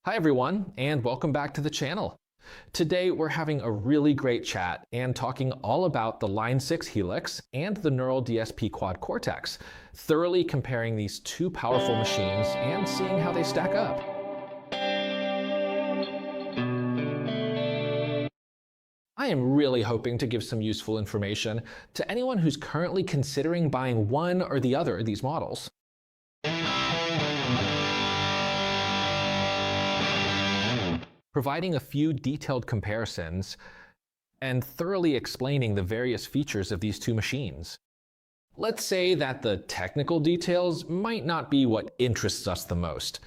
Hi everyone, and welcome back to the channel. Today we're having a really great chat and talking all about the Line 6 Helix and the NeuralDSP Quad Cortex, thoroughly comparing these two powerful machines and seeing how they stack up. I am really hoping to give some useful information to anyone who's currently considering buying one or the other of these models. Providing a few detailed comparisons and thoroughly explaining the various features of these two machines. Let's say that the technical details might not be what interests us the most,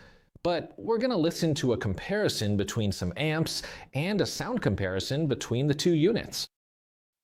but we're going to listen to a comparison between some amps and a sound comparison between the two units.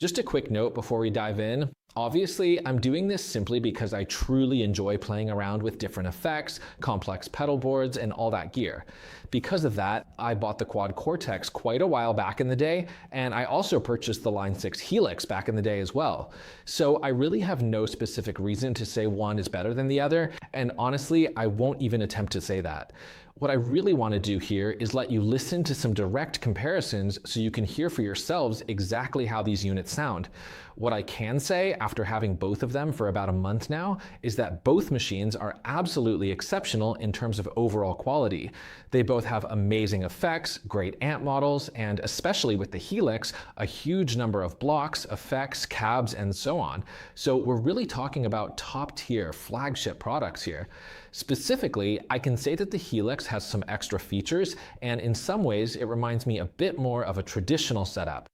Just a quick note before we dive in. Obviously, I'm doing this simply because I truly enjoy playing around with different effects, complex pedal boards, and all that gear. Because of that, I bought the Quad Cortex quite a while back in the day, and I also purchased the Line 6 Helix back in the day as well. So I really have no specific reason to say one is better than the other, and honestly, I won't even attempt to say that. What I really want to do here is let you listen to some direct comparisons so you can hear for yourselves exactly how these units sound. What I can say after having both of them for about a month now is that both machines are absolutely exceptional in terms of overall quality. They both have amazing effects, great amp models, and especially with the Helix, a huge number of blocks, effects, cabs, and so on. So we're really talking about top-tier flagship products here. Specifically, I can say that the Helix has some extra features, and in some ways it reminds me a bit more of a traditional setup.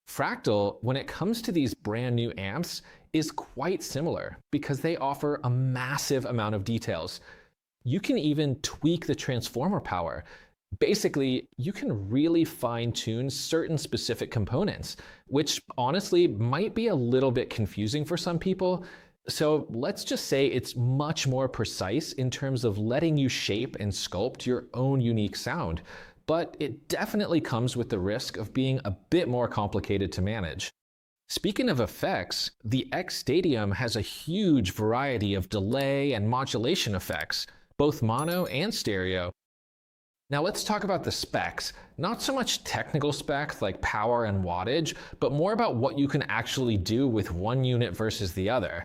Fractal, when it comes to these brand new amps, is quite similar because they offer a massive amount of details. You can even tweak the transformer power. Basically, you can really fine-tune certain specific components, which honestly might be a little bit confusing for some people. So let's just say it's much more precise in terms of letting you shape and sculpt your own unique sound, but it definitely comes with the risk of being a bit more complicated to manage. Speaking of effects, the X Stadium has a huge variety of delay and modulation effects, both mono and stereo. Now let's talk about the specs. Not so much technical specs like power and wattage, but more about what you can actually do with one unit versus the other.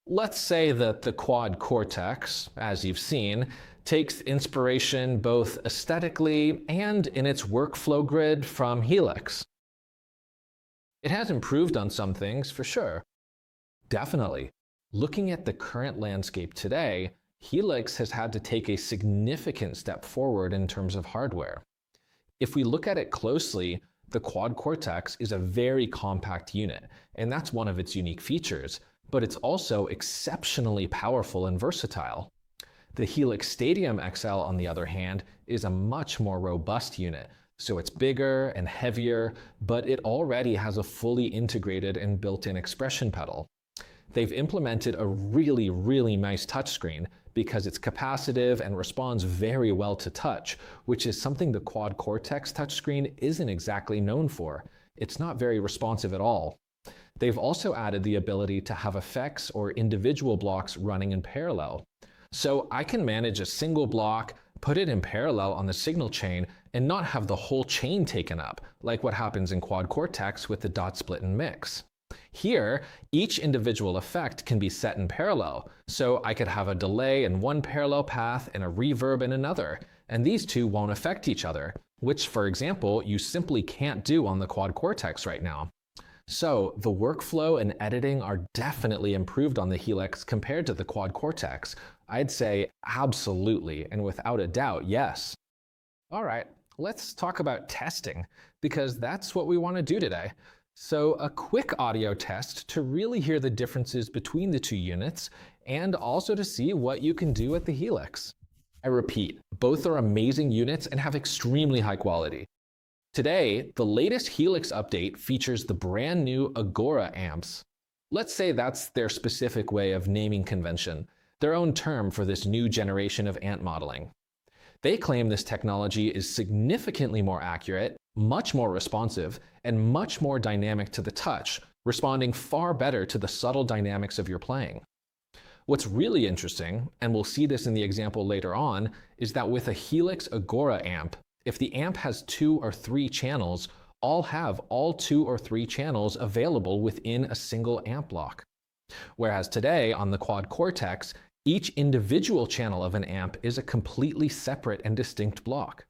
Let's say that the Quad Cortex, as you've seen, takes inspiration both aesthetically and in its workflow grid from Helix. It has improved on some things for sure. Definitely. Looking at the current landscape today, Helix has had to take a significant step forward in terms of hardware. If we look at it closely, the Quad Cortex is a very compact unit, and that's one of its unique features, but it's also exceptionally powerful and versatile. The Helix Stadium XL, on the other hand, is a much more robust unit, so it's bigger and heavier, but it already has a fully integrated and built-in expression pedal. They've implemented a really nice touchscreen because it's capacitive and responds very well to touch, which is something the Quad Cortex touchscreen isn't exactly known for. It's not very responsive at all. They've also added the ability to have effects or individual blocks running in parallel. So I can manage a single block, put it in parallel on the signal chain, and not have the whole chain taken up, like what happens in Quad Cortex with the dot split and mix. Here, each individual effect can be set in parallel, so I could have a delay in one parallel path and a reverb in another, and these two won't affect each other, which, for example, you simply can't do on the Quad Cortex right now. So the workflow and editing are definitely improved on the Helix compared to the Quad Cortex. I'd say absolutely, and without a doubt, yes. All right, let's talk about testing, because that's what we want to do today. So a quick audio test to really hear the differences between the two units, and also to see what you can do with the Helix. I repeat, both are amazing units and have extremely high quality. Today, the latest Helix update features the brand new Augora amps. Let's say that's their specific way of naming convention, their own term for this new generation of amp modeling. They claim this technology is significantly more accurate, much more responsive, and much more dynamic to the touch, responding far better to the subtle dynamics of your playing. What's really interesting, and we'll see this in the example later on, is that with a Helix Augora amp, if the amp has 2 or 3 channels, I'll have all 2 or 3 channels available within a single amp block. Whereas today on the Quad Cortex, each individual channel of an amp is a completely separate and distinct block.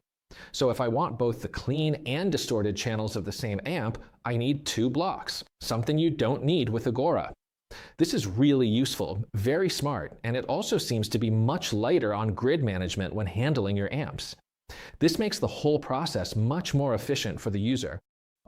So if I want both the clean and distorted channels of the same amp, I need 2 blocks, something you don't need with Augora. This is really useful, very smart, and it also seems to be much lighter on grid management when handling your amps. This makes the whole process much more efficient for the user.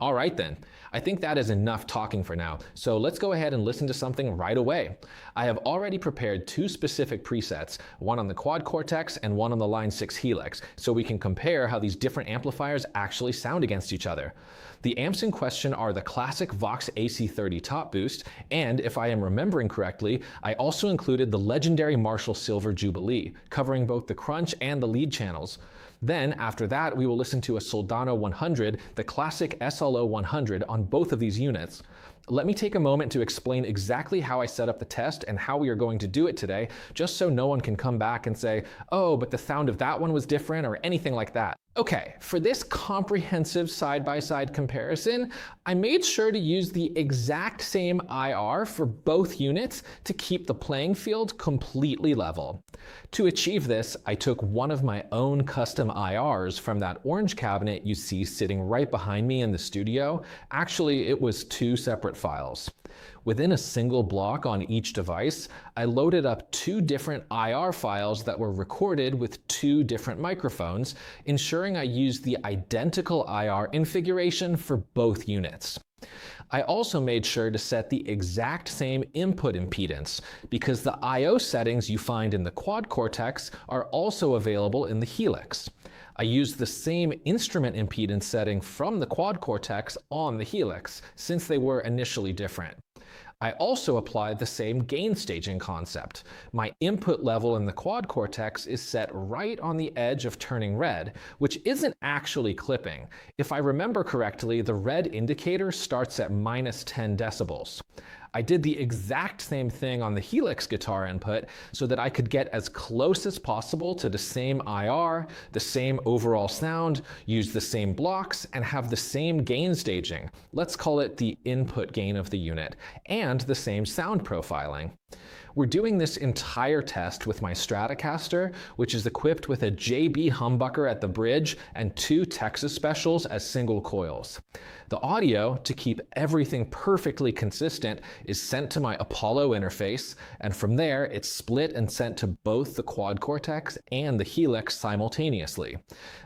All right then, I think that is enough talking for now, so let's go ahead and listen to something right away. I have already prepared 2 specific presets, one on the Quad Cortex and one on the Line 6 Helix, so we can compare how these different amplifiers actually sound against each other. The amps in question are the classic Vox AC30 Top Boost, and if I am remembering correctly, I also included the legendary Marshall Silver Jubilee, covering both the crunch and the lead channels. Then, after that, we will listen to a Soldano 100, the classic SLO-100 on both of these units. Let me take a moment to explain exactly how I set up the test and how we are going to do it today, just so no one can come back and say, oh, but the sound of that one was different or anything like that. Okay, for this comprehensive side-by-side comparison, I made sure to use the exact same IR for both units to keep the playing field completely level. To achieve this, I took one of my own custom IRs from that orange cabinet you see sitting right behind me in the studio. Actually, it was 2 separate files. Within a single block on each device, I loaded up 2 different IR files that were recorded with 2 different microphones, ensuring I used the identical IR configuration for both units. I also made sure to set the exact same input impedance, because the I/O settings you find in the Quad Cortex are also available in the Helix. I used the same instrument impedance setting from the Quad Cortex on the Helix, since they were initially different. I also applied the same gain staging concept. My input level in the Quad Cortex is set right on the edge of turning red, which isn't actually clipping. If I remember correctly, the red indicator starts at -10 decibels. I did the exact same thing on the Helix guitar input so that I could get as close as possible to the same IR, the same overall sound, use the same blocks, and have the same gain staging. Let's call it the input gain of the unit, and the same sound profiling. We're doing this entire test with my Stratocaster, which is equipped with a JB humbucker at the bridge and 2 Texas Specials as single coils. The audio, to keep everything perfectly consistent, is sent to my Apollo interface, and from there it's split and sent to both the Quad Cortex and the Helix simultaneously.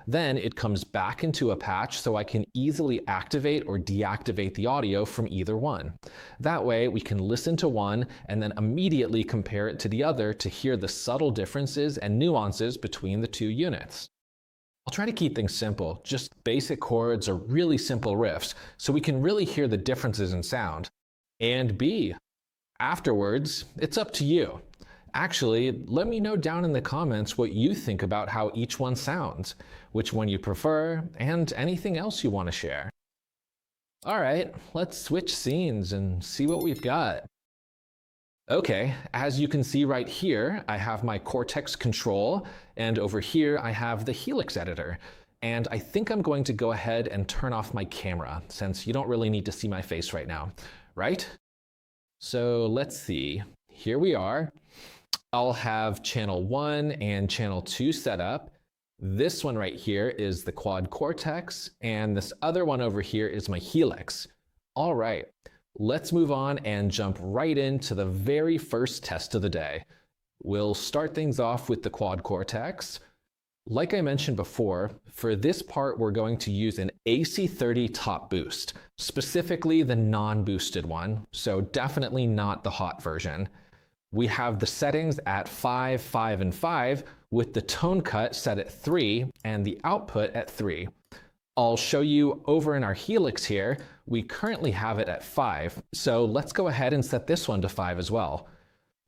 Then it comes back into a patch so I can easily activate or deactivate the audio from either one. That way we can listen to one and then immediately compare it to the other to hear the subtle differences and nuances between the 2 units. I'll try to keep things simple, just basic chords or really simple riffs, so we can really hear the differences in sound. And B. Afterwards, it's up to you. Actually, let me know down in the comments what you think about how each one sounds, which one you prefer, and anything else you want to share. All right, let's switch scenes and see what we've got. Okay, as you can see right here, I have my Cortex control, and over here I have the Helix editor. And I think I'm going to go ahead and turn off my camera, since you don't really need to see my face right now, right? So let's see, here we are. I'll have channel 1 and channel 2 set up. This one right here is the Quad Cortex, and this other one over here is my Helix. All right. Let's move on and jump right into the very first test of the day. We'll start things off with the Quad Cortex. Like I mentioned before, for this part we're going to use an AC30 Top Boost, specifically the non-boosted one, so definitely not the hot version. We have the settings at 5, 5, and 5, with the tone cut set at 3 and the output at 3. I'll show you over in our Helix here, we currently have it at 5, so let's go ahead and set this one to 5 as well.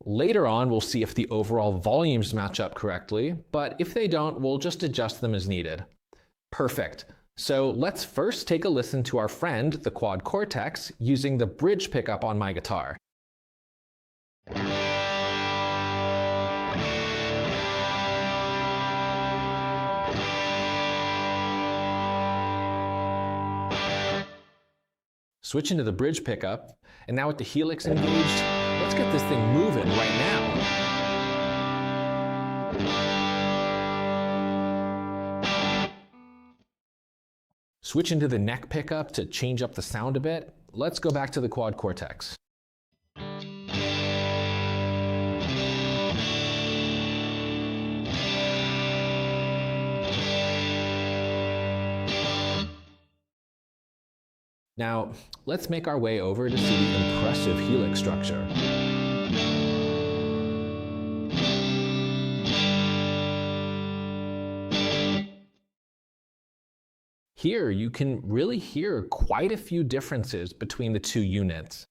Later on, we'll see if the overall volumes match up correctly, but if they don't, we'll just adjust them as needed. Perfect. So let's first take a listen to our friend, the Quad Cortex, using the bridge pickup on my guitar. Switch into the bridge pickup, and now with the Helix engaged, let's get this thing moving right now. Switch into the neck pickup to change up the sound a bit. Let's go back to the Quad Cortex. Now, let's make our way over to see the impressive Helix structure. Here, you can really hear quite a few differences between the two units.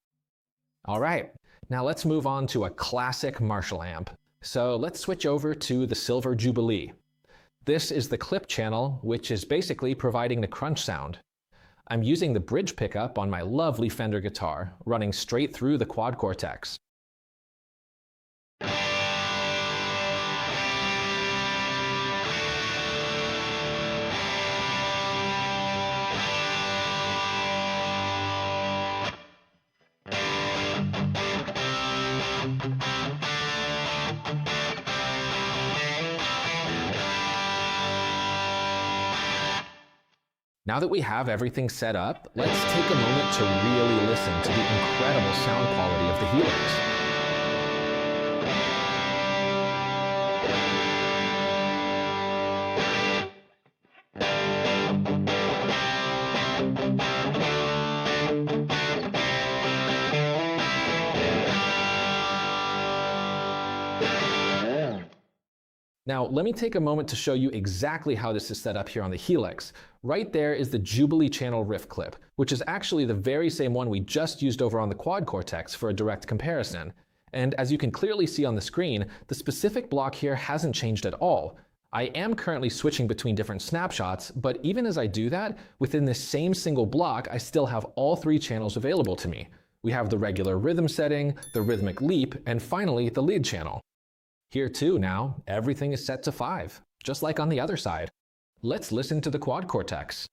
All right, now let's move on to a classic Marshall amp. So let's switch over to the silver Jubilee. This is the clip channel, which is basically providing the crunch sound. I'm using the bridge pickup on my lovely Fender guitar, running straight through the Quad Cortex. Now that we have everything set up, let's take a moment to really listen to the incredible sound quality of the Helix. Now, let me take a moment to show you exactly how this is set up here on the Helix. Right there is the Jubilee channel riff clip, which is actually the very same one we just used over on the Quad Cortex for a direct comparison. And as you can clearly see on the screen, the specific block here hasn't changed at all. I am currently switching between different snapshots, but even as I do that, within this same single block, I still have all three channels available to me. We have the regular rhythm setting, the rhythmic leap, and finally the lead channel. Here too now, everything is set to 5, just like on the other side. Let's listen to the Quad Cortex.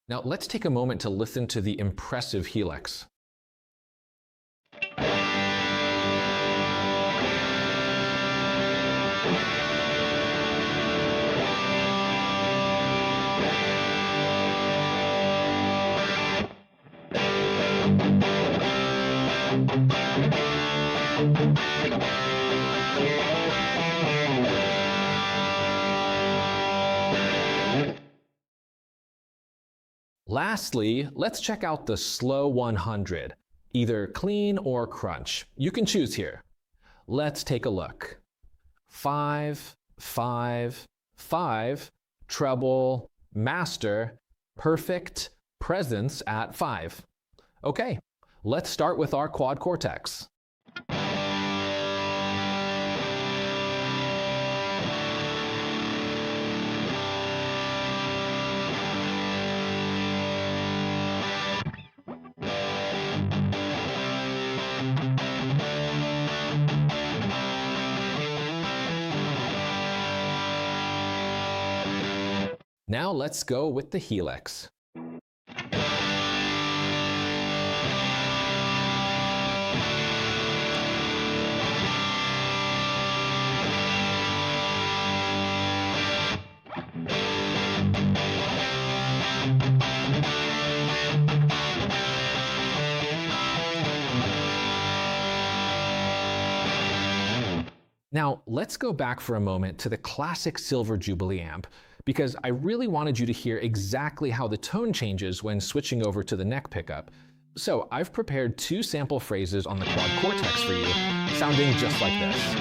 Now let's take a moment to listen to the impressive Helix. Lastly, let's check out the SLO-100, either clean or crunch. You can choose here. Let's take a look. 5, 5, 5, treble, master, perfect, presence at 5. Okay, let's start with our Quad Cortex. Now let's go with the Helix. Now, let's go back for a moment to the classic silver Jubilee amp, because I really wanted you to hear exactly how the tone changes when switching over to the neck pickup. So I've prepared 2 sample phrases on the Quad Cortex for you, sounding just like this.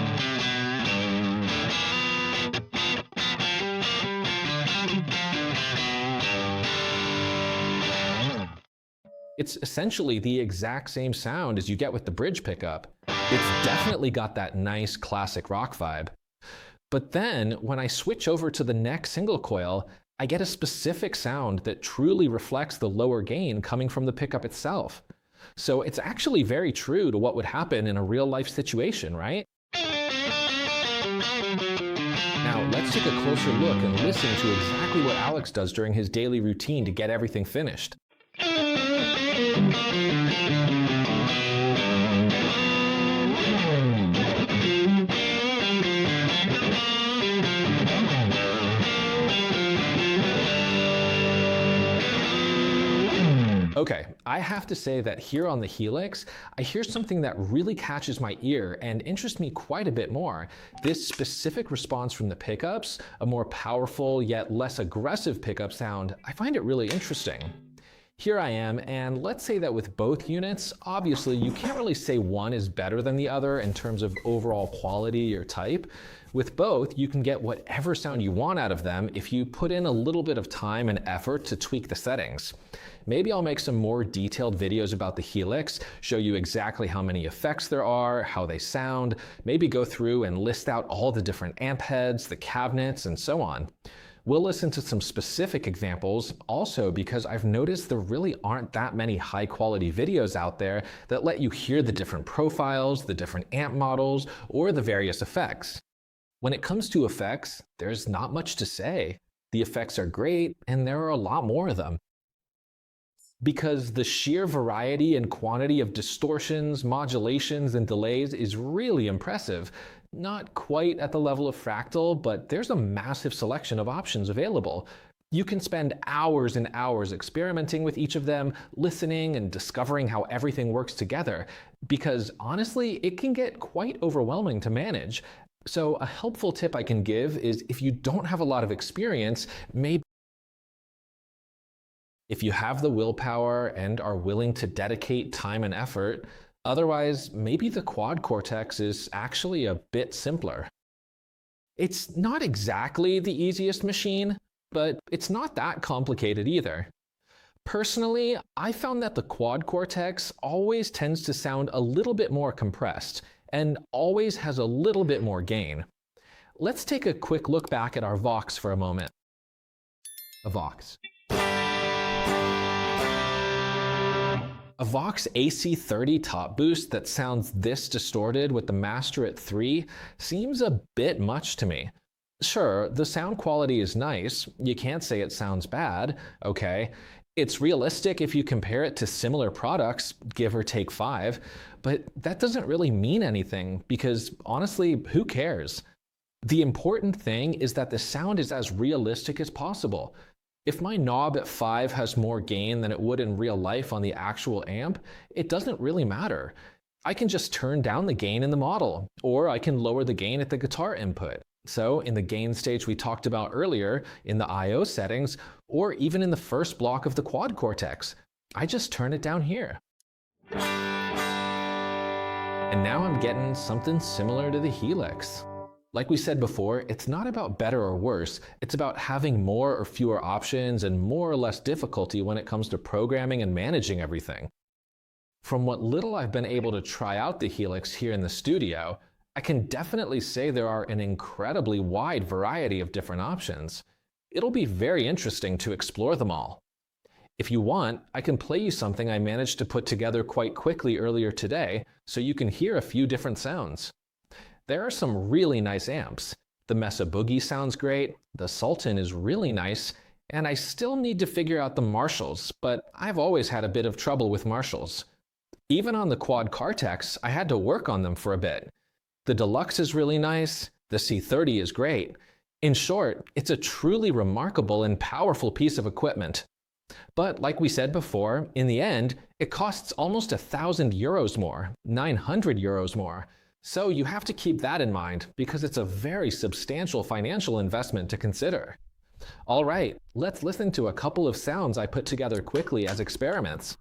It's essentially the exact same sound as you get with the bridge pickup, It's definitely got that nice classic rock vibe. But then when I switch over to the neck single coil, I get a specific sound that truly reflects the lower gain coming from the pickup itself. So it's actually very true to what would happen in a real life situation, right? Now let's take a closer look and listen to exactly what Alex does during his daily routine to get everything finished. Okay, I have to say that here on the Helix, I hear something that really catches my ear and interests me quite a bit more. This specific response from the pickups, a more powerful yet less aggressive pickup sound, I find it really interesting. Here I am, and let's say that with both units, obviously you can't really say one is better than the other in terms of overall quality or type. With both, you can get whatever sound you want out of them if you put in a little bit of time and effort to tweak the settings. Maybe I'll make some more detailed videos about the Helix, show you exactly how many effects there are, how they sound, maybe go through and list out all the different amp heads, the cabinets, and so on. We'll listen to some specific examples also because I've noticed there really aren't that many high quality videos out there that let you hear the different profiles, the different amp models, or the various effects. When it comes to effects, there's not much to say. The effects are great, and there are a lot more of them. Because the sheer variety and quantity of distortions, modulations, and delays is really impressive. Not quite at the level of Fractal, but there's a massive selection of options available. You can spend hours and hours experimenting with each of them, listening and discovering how everything works together, because honestly, it can get quite overwhelming to manage. So a helpful tip I can give is if you don't have a lot of experience, maybe if you have the willpower and are willing to dedicate time and effort, otherwise, maybe the Quad Cortex is actually a bit simpler. It's not exactly the easiest machine, but it's not that complicated either. Personally, I found that the Quad Cortex always tends to sound a little bit more compressed and always has a little bit more gain. Let's take a quick look back at our Vox for a moment. A Vox. A Vox AC30 Top Boost that sounds this distorted with the master at 3 seems a bit much to me. Sure, the sound quality is nice, you can't say it sounds bad, okay. It's realistic if you compare it to similar products, give or take 5, but that doesn't really mean anything because honestly, who cares? The important thing is that the sound is as realistic as possible. If my knob at 5 has more gain than it would in real life on the actual amp, it doesn't really matter. I can just turn down the gain in the model, or I can lower the gain at the guitar input. So in the gain stage we talked about earlier, in the I/O settings, or even in the first block of the Quad Cortex, I just turn it down here. And now I'm getting something similar to the Helix. Like we said before, it's not about better or worse, it's about having more or fewer options and more or less difficulty when it comes to programming and managing everything. From what little I've been able to try out the Helix here in the studio, I can definitely say there are an incredibly wide variety of different options. It'll be very interesting to explore them all. If you want, I can play you something I managed to put together quite quickly earlier today so you can hear a few different sounds. There are some really nice amps. The Mesa Boogie sounds great, the Sultan is really nice, and I still need to figure out the Marshalls, but I've always had a bit of trouble with Marshalls. Even on the Quad Cortex, I had to work on them for a bit. The Deluxe is really nice, the C30 is great. In short, it's a truly remarkable and powerful piece of equipment. But like we said before, in the end, it costs almost €1,000 more, 900 euros more. So you have to keep that in mind because it's a very substantial financial investment to consider. All right, let's listen to a couple of sounds I put together quickly as experiments.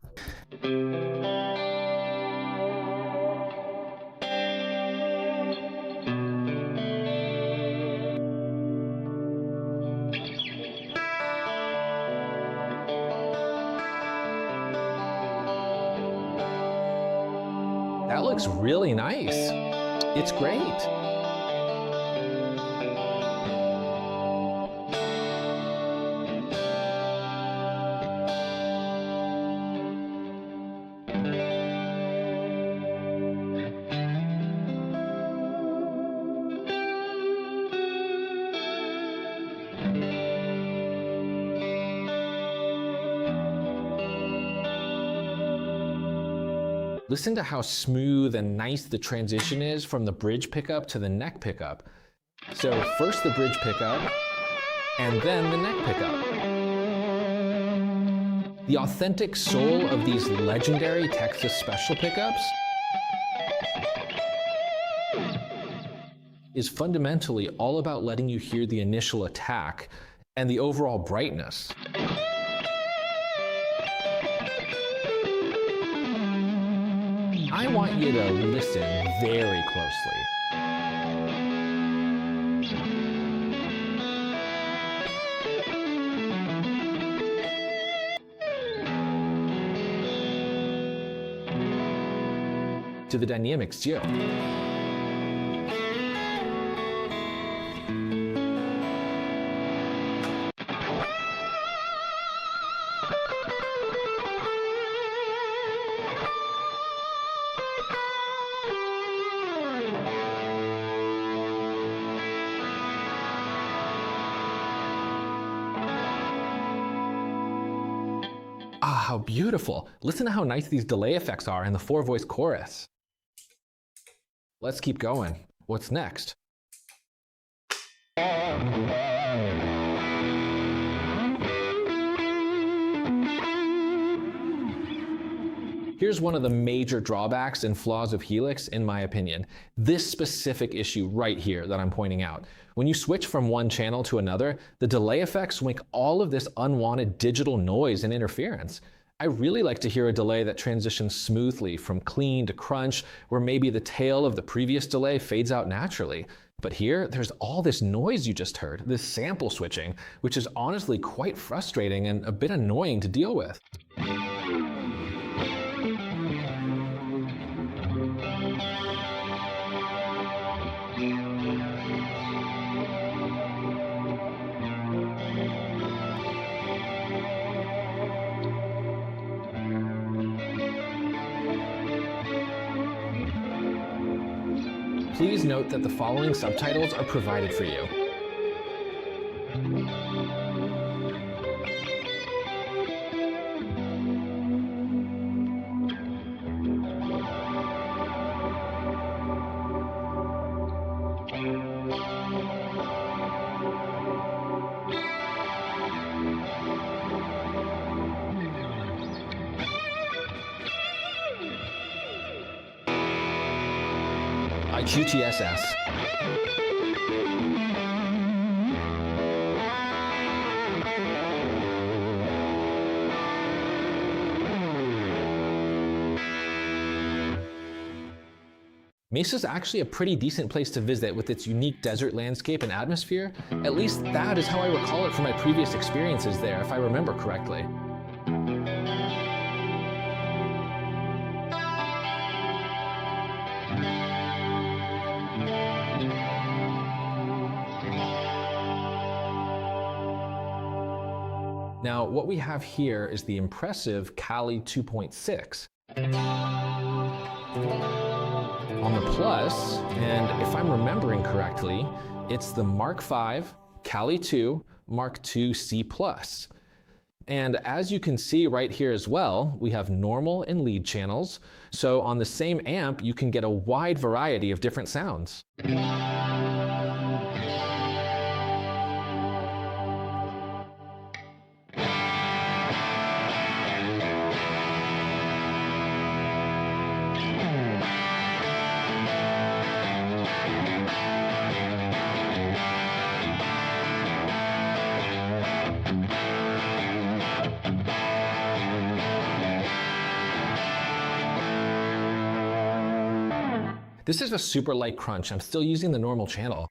That looks really nice. It's great. Listen to how smooth and nice the transition is from the bridge pickup to the neck pickup. So first the bridge pickup, and then the neck pickup. The authentic soul of these legendary Texas Special pickups is fundamentally all about letting you hear the initial attack and the overall brightness. I want you to listen very closely. To the dynamics too. Ah, how beautiful. Listen to how nice these delay effects are in the 4-voice chorus. Let's keep going. What's next? Here's one of the major drawbacks and flaws of Helix, in my opinion. This specific issue right here that I'm pointing out. When you switch from one channel to another, the delay effects make all of this unwanted digital noise and interference. I really like to hear a delay that transitions smoothly from clean to crunch, where maybe the tail of the previous delay fades out naturally. But here, there's all this noise you just heard, this sample switching, which is honestly quite frustrating and a bit annoying to deal with. Please note that the following subtitles are provided for you. QTSS. Mesa's actually a pretty decent place to visit with its unique desert landscape and atmosphere. At least that is how I recall it from my previous experiences there, if I remember correctly. Now, what we have here is the impressive Kali 2.6. On the Plus, and if I'm remembering correctly, it's the Mark V, Kali 2, Mark II C+. And as you can see right here as well, we have normal and lead channels. So on the same amp, you can get a wide variety of different sounds. This is a super light crunch. I'm still using the normal channel.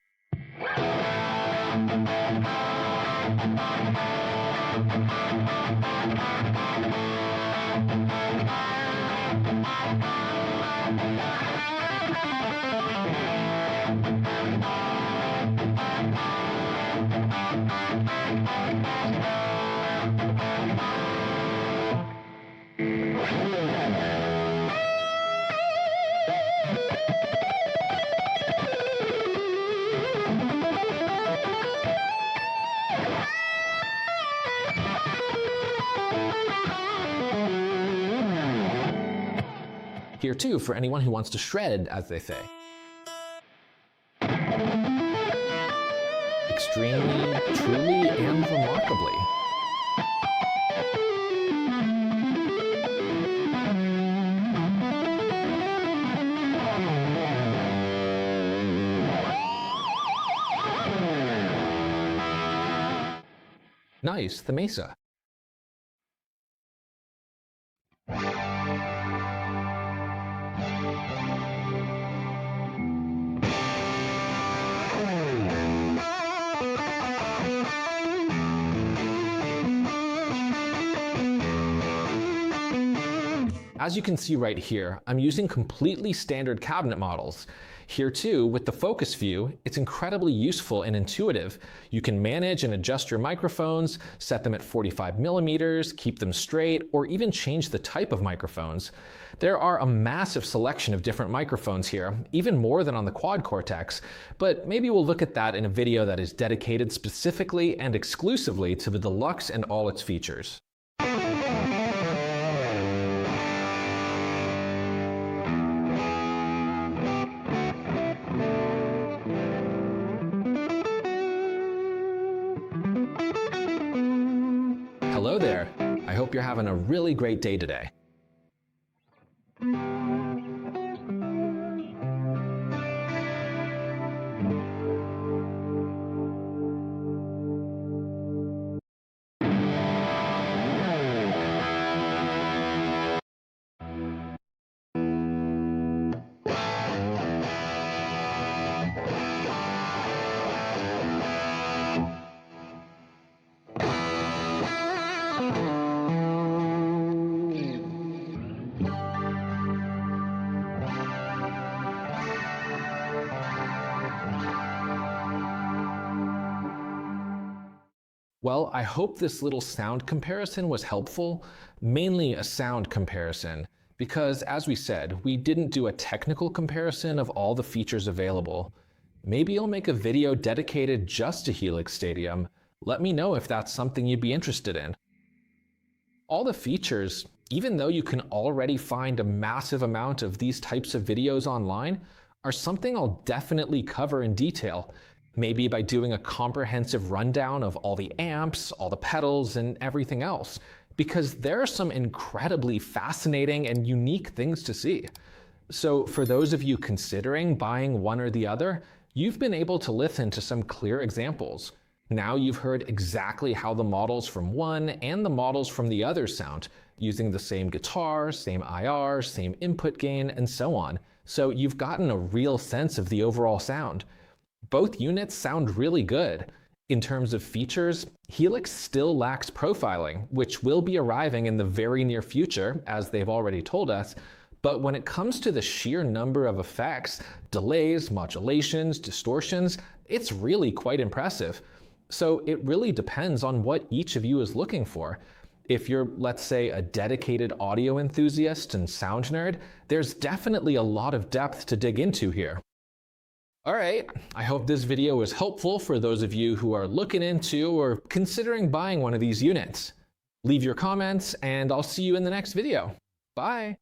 Here too, for anyone who wants to shred, as they say. Extremely, truly, and remarkably. Nice, the Mesa. As you can see right here, I'm using completely standard cabinet models. Here too, with the focus view, it's incredibly useful and intuitive. You can manage and adjust your microphones, set them at 45 millimeters, keep them straight, or even change the type of microphones. There are a massive selection of different microphones here, even more than on the Quad Cortex, but maybe we'll look at that in a video that is dedicated specifically and exclusively to the Deluxe and all its features. Hello there. I hope you're having a really great day today. Well, I hope this little sound comparison was helpful, mainly a sound comparison, because as we said, we didn't do a technical comparison of all the features available. Maybe I'll make a video dedicated just to Helix Stadium. Let me know if that's something you'd be interested in. All the features, even though you can already find a massive amount of these types of videos online, are something I'll definitely cover in detail. Maybe by doing a comprehensive rundown of all the amps, all the pedals, and everything else, because there are some incredibly fascinating and unique things to see. So for those of you considering buying one or the other, you've been able to listen to some clear examples. Now you've heard exactly how the models from one and the models from the other sound, using the same guitar, same IR, same input gain, and so on. So you've gotten a real sense of the overall sound. Both units sound really good. In terms of features, Helix still lacks profiling, which will be arriving in the very near future, as they've already told us. But when it comes to the sheer number of effects, delays, modulations, distortions, it's really quite impressive. So it really depends on what each of you is looking for. If you're, let's say, a dedicated audio enthusiast and sound nerd, there's definitely a lot of depth to dig into here. All right, I hope this video was helpful for those of you who are looking into or considering buying one of these units. Leave your comments and I'll see you in the next video. Bye.